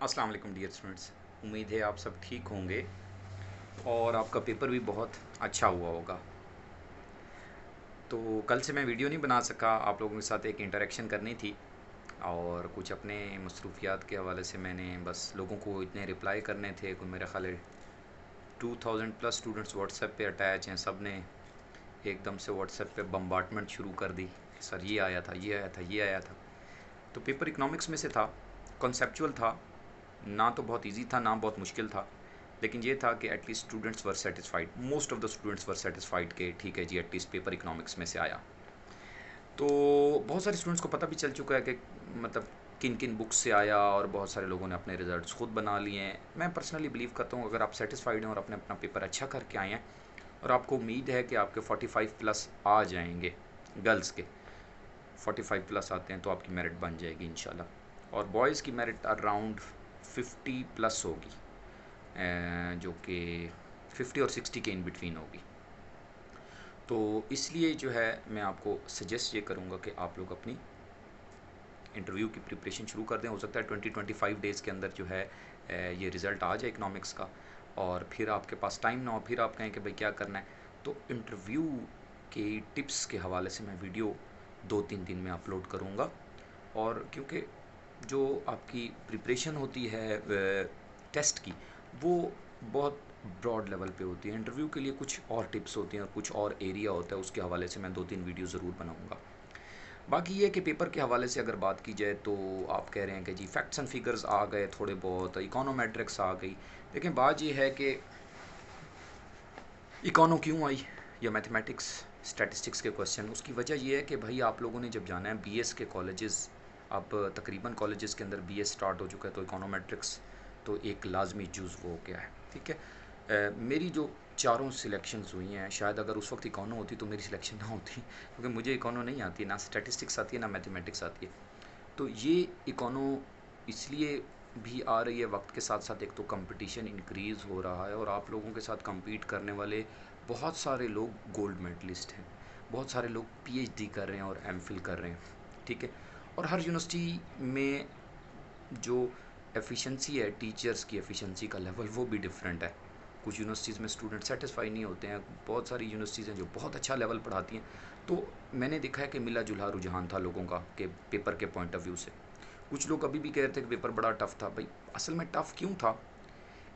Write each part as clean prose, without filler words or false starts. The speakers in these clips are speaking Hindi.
अस्सलाम वालेकुम डियर स्टूडेंट्स। उम्मीद है आप सब ठीक होंगे और आपका पेपर भी बहुत अच्छा हुआ होगा। तो कल से मैं वीडियो नहीं बना सका, आप लोगों के साथ एक इंटरेक्शन करनी थी और कुछ अपने मसरूफियात के हवाले से मैंने बस लोगों को इतने रिप्लाई करने थे। कोई मेरे ख्याल है 2000 प्लस स्टूडेंट्स व्हाट्सएप पे अटैच हैं। सब ने एकदम से व्हाट्सएप पे बम्बार्टमेंट शुरू कर दी कि सर ये आया था, ये आया था, ये आया था। तो पेपर इकोनॉमिक्स में से था, कॉन्सेप्चुअल था, ना तो बहुत इजी था ना बहुत मुश्किल था, लेकिन ये था कि at least students were satisfied, most of the students were satisfied कि ठीक है जी एटलीस्ट पेपर इकोनॉमिक्स में से आया। तो बहुत सारे स्टूडेंट्स को पता भी चल चुका है कि मतलब किन किन बुक्स से आया और बहुत सारे लोगों ने अपने रिजल्ट्स खुद बना लिए हैं। मैं पर्सनली बिलीव करता हूँ अगर आप सेटिस्फाइड हैं और अपने अपना पेपर अच्छा करके आए हैं और आपको उम्मीद है कि आपके 45 प्लस आ जाएंगे, गर्ल्स के 45 प्लस आते हैं तो आपकी मेरिट बन जाएगी इंशाल्लाह। और बॉयज़ की मेरिट अराउंड 50 प्लस होगी, जो कि 50 और 60 के इन बिटवीन होगी। तो इसलिए जो है मैं आपको सजेस्ट ये करूँगा कि आप लोग अपनी इंटरव्यू की प्रिपरेशन शुरू कर दें। हो सकता है 20-25 डेज़ के अंदर जो है ये रिज़ल्ट आ जाए इकनॉमिक्स का, और फिर आपके पास टाइम ना हो, फिर आप कहें कि भाई क्या करना है। तो इंटरव्यू के टिप्स के हवाले से मैं वीडियो 2-3 दिन में अपलोड करूँगा। और क्योंकि जो आपकी प्रिपरेशन होती है टेस्ट की, वो बहुत ब्रॉड लेवल पे होती है। इंटरव्यू के लिए कुछ और टिप्स होती हैं और कुछ और एरिया होता है, उसके हवाले से मैं 2-3 वीडियो ज़रूर बनाऊँगा। बाकी ये कि पेपर के हवाले से अगर बात की जाए तो आप कह रहे हैं कि जी फैक्ट्स एंड फिगर्स आ गए, थोड़े बहुत इकोनोमेट्रिक्स आ गई। लेकिन बात ये है कि इकोनो क्यों आई, या मैथमेटिक्स स्टैटिस्टिक्स के क्वेश्चन, उसकी वजह यह है कि भाई आप लोगों ने जब जाना है बीएस के कॉलेजेस, अब तकरीबन कॉलेजेस के अंदर बीएस स्टार्ट हो चुका है, तो इकोनोमेट्रिक्स तो एक लाजमी जुज़ वो हो गया है। ठीक है, मेरी जो चारों सिलेक्शंस हुई हैं, शायद अगर उस वक्त इकोनो होती तो मेरी सिलेक्शन ना होती, क्योंकि मुझे इकोनो नहीं आती, ना स्टैटिस्टिक्स आती है ना मैथमेटिक्स आती है। तो ये इकोनो इसलिए भी आ रही है वक्त के साथ साथ, एक तो कंपटीशन इंक्रीज़ हो रहा है और आप लोगों के साथ compete करने वाले बहुत सारे लोग गोल्ड मेडलिस्ट हैं, बहुत सारे लोग पीएचडी कर रहे हैं और एमफिल कर रहे हैं। ठीक है, और हर यूनिवर्सिटी में जो एफिशिएंसी है, टीचर्स की एफिशिएंसी का लेवल वो भी डिफरेंट है। कुछ यूनिवर्सिटीज़ में स्टूडेंट सेटिस्फाई नहीं होते हैं, बहुत सारी यूनिवर्सिटीज़ हैं जो बहुत अच्छा लेवल पढ़ाती हैं। तो मैंने देखा है कि मिला जुला रुझान था लोगों का कि पेपर के पॉइंट ऑफ व्यू से कुछ लोग अभी भी कह रहे थे कि पेपर बड़ा टफ़ था। भाई असल में टफ़ क्यों था?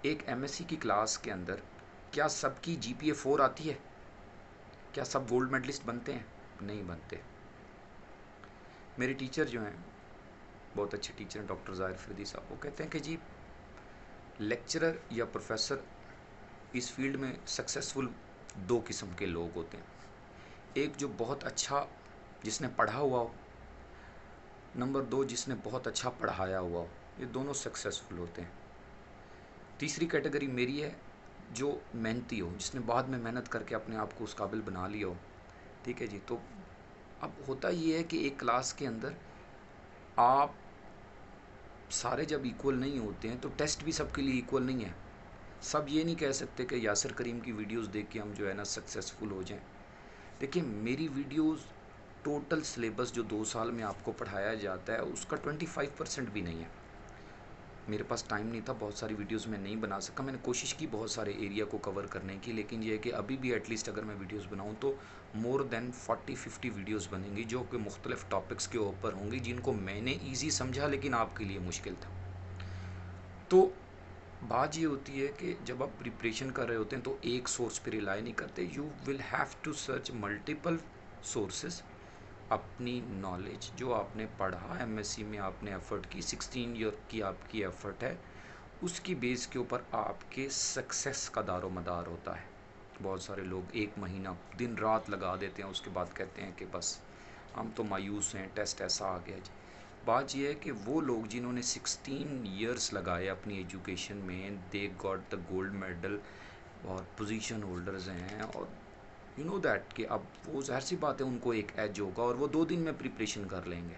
एक एमएससी की क्लास के अंदर क्या सबकी जीपीए 4 आती है? क्या सब गोल्ड मेडलिस्ट बनते हैं? नहीं बनते। मेरे टीचर जो हैं, बहुत अच्छे टीचर हैं, डॉक्टर ज़ाहिर फरीदी साहब, वो कहते हैं कि जी लेक्चरर या प्रोफेसर इस फील्ड में सक्सेसफुल दो किस्म के लोग होते हैं। एक जो बहुत अच्छा, जिसने पढ़ा हुआ हो, नंबर दो जिसने बहुत अच्छा पढ़ाया हुआ हो। ये दोनों सक्सेसफुल होते हैं। तीसरी कैटेगरी मेरी है, जो मेहनती हो, जिसने बाद में मेहनत करके अपने आप को उस काबिल बना लिया हो। ठीक है जी। तो अब होता ये है कि एक क्लास के अंदर आप सारे जब इक्वल नहीं होते हैं तो टेस्ट भी सबके लिए इक्वल नहीं है। सब ये नहीं कह सकते कि यासिर करीम की वीडियोस देख के हम जो है ना सक्सेसफुल हो जाएं। देखिए मेरी वीडियोस, टोटल सिलेबस जो 2 साल में आपको पढ़ाया जाता है उसका 25% भी नहीं है। मेरे पास टाइम नहीं था, बहुत सारी वीडियोस मैं नहीं बना सका। मैंने कोशिश की बहुत सारे एरिया को कवर करने की, लेकिन ये है कि अभी भी एटलीस्ट अगर मैं वीडियोस बनाऊं तो मोर देन 40-50 वीडियोस बनेंगी जो कि मुख्तलिफ टॉपिक्स के ऊपर होंगी, जिनको मैंने ईजी समझा लेकिन आपके लिए मुश्किल था। तो बात ये होती है कि जब आप प्रिपरेशन कर रहे होते हैं तो एक सोर्स पे रिलाई नहीं करते, you will have to search multiple sources. अपनी नॉलेज जो आपने पढ़ा, एमएससी में आपने एफ़र्ट की, 16 ईयर की आपकी एफ़र्ट है, उसकी बेस के ऊपर आपके सक्सेस का दारो मदार होता है। बहुत सारे लोग 1 महीना दिन रात लगा देते हैं, उसके बाद कहते हैं कि बस हम तो मायूस हैं, टेस्ट ऐसा आ गया जी। बात यह है कि वो लोग जिन्होंने 16 ईयर्स लगाए अपनी एजुकेशन में, they got the gold medal और पोजीशन होल्डर्स हैं, और यू नो दैट कि अब वो ज़ाहिर सी बात है उनको एक एज होगा और वो 2 दिन में प्रिपरेशन कर लेंगे।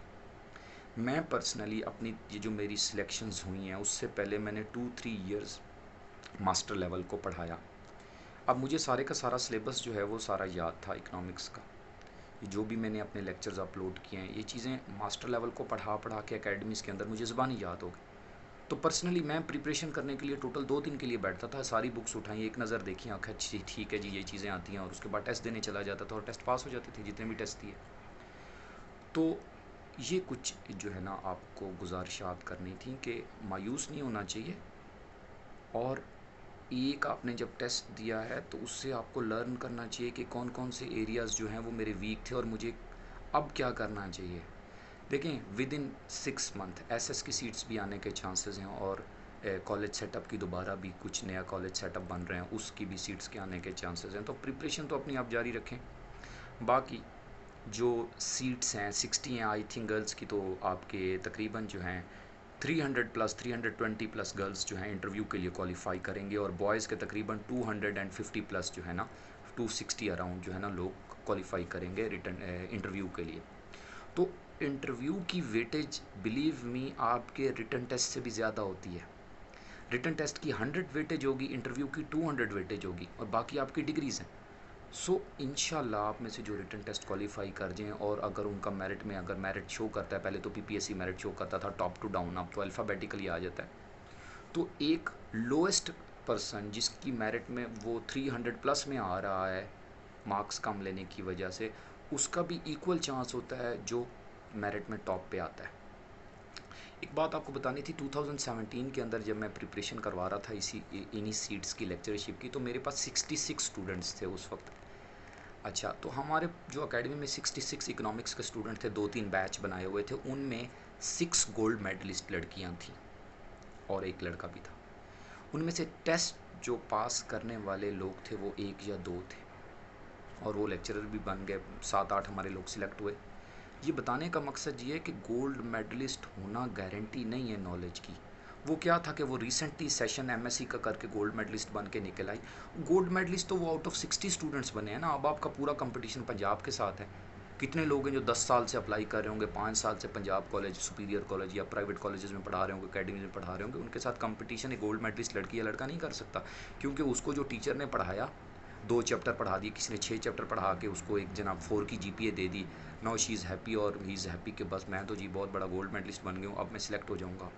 मैं पर्सनली अपनी ये जो मेरी सिलेक्शंस हुई हैं उससे पहले मैंने 2-3 ईयर्स मास्टर लेवल को पढ़ाया। अब मुझे सारे का सारा सिलेबस जो है वो सारा याद था इकोनॉमिक्स का। ये जो भी मैंने अपने लेक्चर्स अपलोड किए हैं, ये चीज़ें मास्टर लेवल को पढ़ा पढ़ा के एकेडमीज़ के अंदर मुझे ज़बानी याद हो गई। तो पर्सनली मैं प्रिपरेशन करने के लिए टोटल 2 दिन के लिए बैठता था, सारी बुक्स उठाई, एक नज़र देखी, आँखें अच्छी ठीक है जी ये चीज़ें आती हैं, और उसके बाद टेस्ट देने चला जाता था और टेस्ट पास हो जाते थे जितने भी टेस्ट दिए। तो ये कुछ जो है ना आपको गुजारिशात करनी थी कि मायूस नहीं होना चाहिए, और एक आपने जब टेस्ट दिया है तो उससे आपको लर्न करना चाहिए कि कौन कौन से एरियाज़ जो हैं वो मेरे वीक थे और मुझे अब क्या करना चाहिए। देखें, विद इन 6 मंथ एसएस की सीट्स भी आने के चांसेस हैं, और कॉलेज सेटअप की दोबारा भी कुछ नया कॉलेज सेटअप बन रहे हैं, उसकी भी सीट्स के आने के चांसेस हैं। तो प्रिपरेशन तो अपनी आप जारी रखें। बाकी जो सीट्स हैं 60 हैं आई थिंक गर्ल्स की, तो आपके तकरीबन जो हैं 300 प्लस 320 प्लस गर्ल्स जो हैं इंटरव्यू के लिए क्वालिफाई करेंगे, और बॉयज़ के तकरीबन 250 प्लस जो है ना 260 अराउंड जो है ना लोग क्वालिफाई करेंगे रिटर्न इंटरव्यू के लिए। तो इंटरव्यू की वेटेज बिलीव मी आपके रिटन टेस्ट से भी ज़्यादा होती है। रिटन टेस्ट की 100 वेटेज होगी, इंटरव्यू की 200 वेटेज होगी, और बाकी आपकी डिग्रीज़ हैं। सो इंशाल्लाह आप में से जो रिटन टेस्ट क्वालिफाई कर जाएँ, और अगर उनका मेरिट में अगर मेरिट शो करता है, पहले तो पीपीएससी मेरिट शो करता था टॉप टू डाउन, अब तो अल्फ़ाबेटिकली आ जाता है। तो एक लोएस्ट पर्सन जिसकी मेरिट में वो 300 प्लस में आ रहा है मार्क्स कम लेने की वजह से, उसका भी इक्वल चांस होता है जो मेरिट में टॉप पे आता है। एक बात आपको बतानी थी, 2017 के अंदर जब मैं प्रिपरेशन करवा रहा था इन्हीं सीट्स की लेक्चरशिप की, तो मेरे पास 66 स्टूडेंट्स थे उस वक्त। अच्छा, तो हमारे जो एकेडमी में 66 इकोनॉमिक्स के स्टूडेंट थे, 2-3 बैच बनाए हुए थे, उनमें 6 गोल्ड मेडलिस्ट लड़कियां थीं और एक लड़का भी था। उनमें से टेस्ट जो पास करने वाले लोग थे वो 1 या 2 थे, और वो लेक्चरर भी बन गए, 7-8 हमारे लोग सिलेक्ट हुए। ये बताने का मकसद ये है कि गोल्ड मेडलिस्ट होना गारंटी नहीं है नॉलेज की। वो क्या था कि वो रिसेंटली सेशन एमएससी का करके गोल्ड मेडलिस्ट बन के निकल आई। गोल्ड मेडलिस्ट तो वो आउट ऑफ 60 स्टूडेंट्स बने हैं ना। अब आपका पूरा कंपटीशन पंजाब के साथ है। कितने लोग हैं जो 10 साल से अप्लाई कर रहे होंगे, 5 साल से पंजाब कॉलेज, सुपीरियर कॉलेज या प्राइवेट कॉलेजेस में पढ़ा रहे होंगे, अकेडमीज में पढ़ा रहे होंगे, उनके साथ कंपटीशन एक गोल्ड मेडलिस्ट लड़की या लड़का नहीं कर सकता, क्योंकि उसको जो टीचर ने पढ़ाया 2 चैप्टर पढ़ा दिए, किसी ने 6 चैप्टर पढ़ा के उसको एक जनाब 4 की GPA they the. Now she is happy और ही इज़ हैप्पी कि बस मैं तो जी बहुत बड़ा गोल्ड मेडलिस्ट बन गया हूँ, अब मैं सिलेक्ट हो जाऊँगा।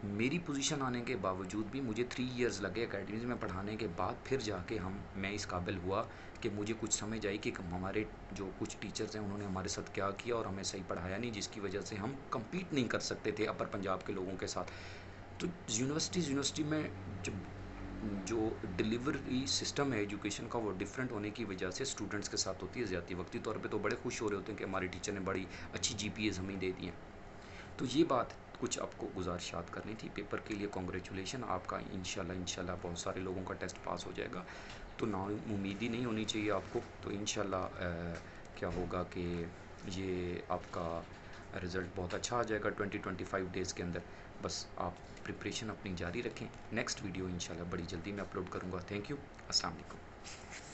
मेरी पोजीशन आने के बावजूद भी मुझे 3 इयर्स लगे अकेडमीज़ में पढ़ाने के बाद, फिर जाके मैं इस काबिल हुआ कि मुझे कुछ समझ आई कि हमारे जो कुछ टीचर्स हैं उन्होंने हमारे साथ क्या किया और हमें सही पढ़ाया नहीं, जिसकी वजह से हम कम्पीट नहीं कर सकते थे अपर पंजाब के लोगों के साथ। तो यूनिवर्सिटी में जब जो डिलीवरी सिस्टम है एजुकेशन का वो डिफरेंट होने की वजह से स्टूडेंट्स के साथ होती है ज़्यादती। वक्ती तौर पे तो बड़े खुश हो रहे होते हैं कि हमारे टीचर ने बड़ी अच्छी जीपीएस हमें दे दी हैं। तो ये बात कुछ आपको गुजारिशात करनी थी। पेपर के लिए कॉन्ग्रेचुलेशन आपका, इंशाल्लाह बहुत सारे लोगों का टेस्ट पास हो जाएगा। तो ना उम्मीदी नहीं होनी चाहिए आपको। तो इंशाल्लाह क्या होगा कि ये आपका रिज़ल्ट बहुत अच्छा आ जाएगा 20-25 डेज़ के अंदर। बस आप प्रिपरेशन अपनी जारी रखें। नेक्स्ट वीडियो इंशाल्लाह बड़ी जल्दी मैं अपलोड करूँगा। Thank you. अस्सलाम वालेकुम।